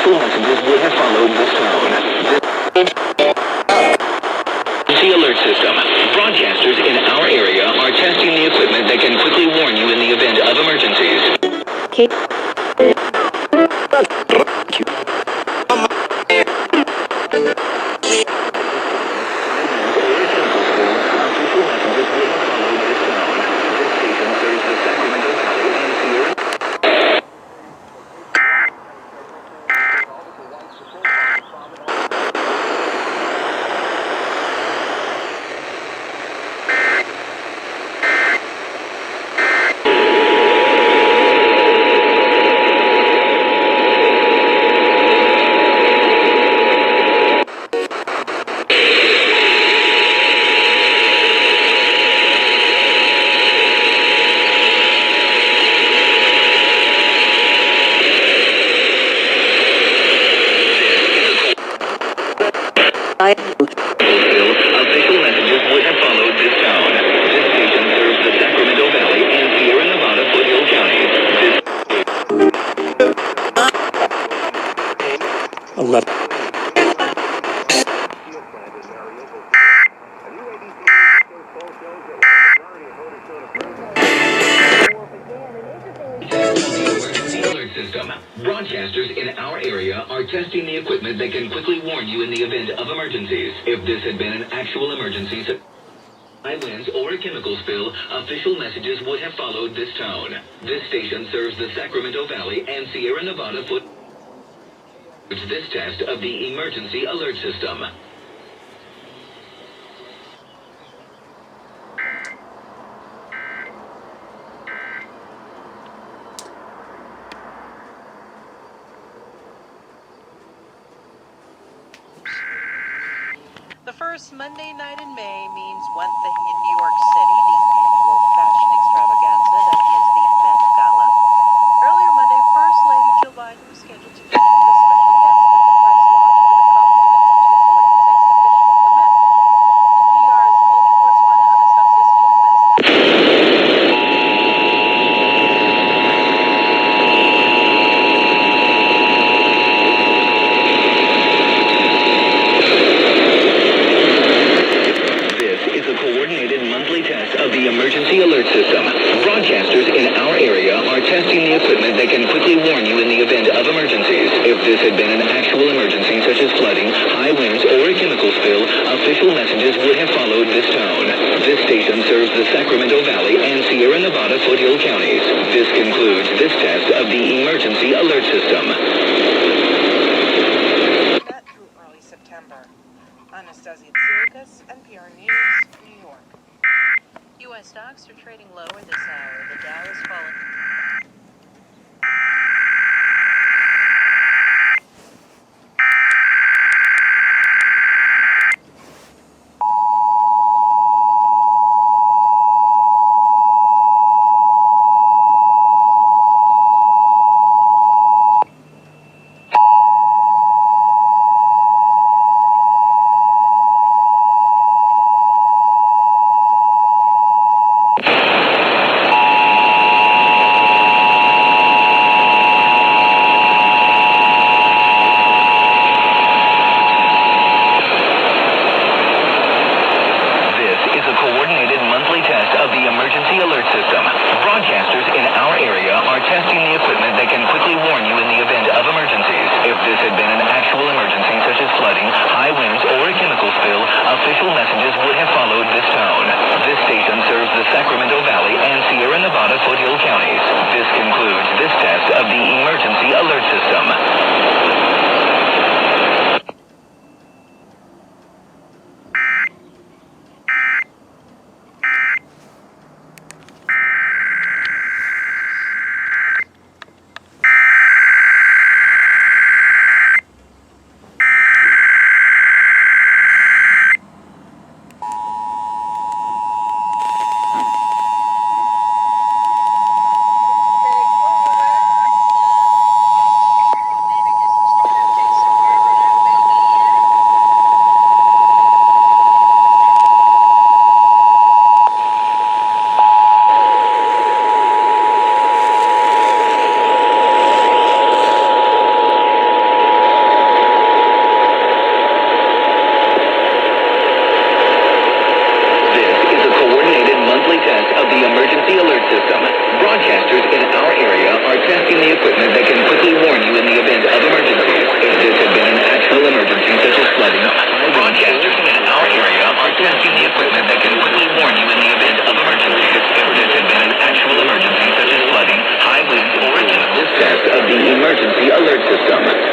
official messages would have followed this tone. The alert system. Broadcasters in our area are testing the equipment that can quickly warn you in the event of emergencies. Official messages would have followed this tone. This station serves the Sacramento Valley and Sierra Nevada foothill counties. System. Broadcasters in our area are testing the equipment that can quickly warn you in the event of emergencies. If this had been an actual emergency, high winds or a chemical spill, official messages would have followed this tone. This station serves the Sacramento Valley and Sierra Nevada this test of the emergency alert system. The first Monday night in May means one thing in New York City, the annual fashion extravaganza that is the Met Gala. Earlier Monday, First Lady Jill Biden was scheduled to meet with a special guest at the press launch for the Costume Institute's latest exhibition at the Met. NPR's culture correspondent Anastasia Stulbis. Of the emergency alert system. Broadcasters in our area are testing the equipment that can quickly warn you in the event of emergencies. If this had been an actual emergency such as flooding, high winds, or a chemical spill, official messages would have followed this tone. This station serves the Sacramento Valley and Sierra Nevada foothill counties. This concludes this test of the emergency alert system. That through early September. Anastasia Stulbis, NPR News, New York. U.S. stocks are trading lower this hour. The Dow is falling. equipment that can quickly warn you in the event of emergencies. If this had been an actual emergency, such as flooding, broadcasters in our area are testing the equipment that can quickly warn you in the event of emergencies. If this had been an actual emergency, such as flooding, high winds, or a tsunami. This test of the emergency alert system.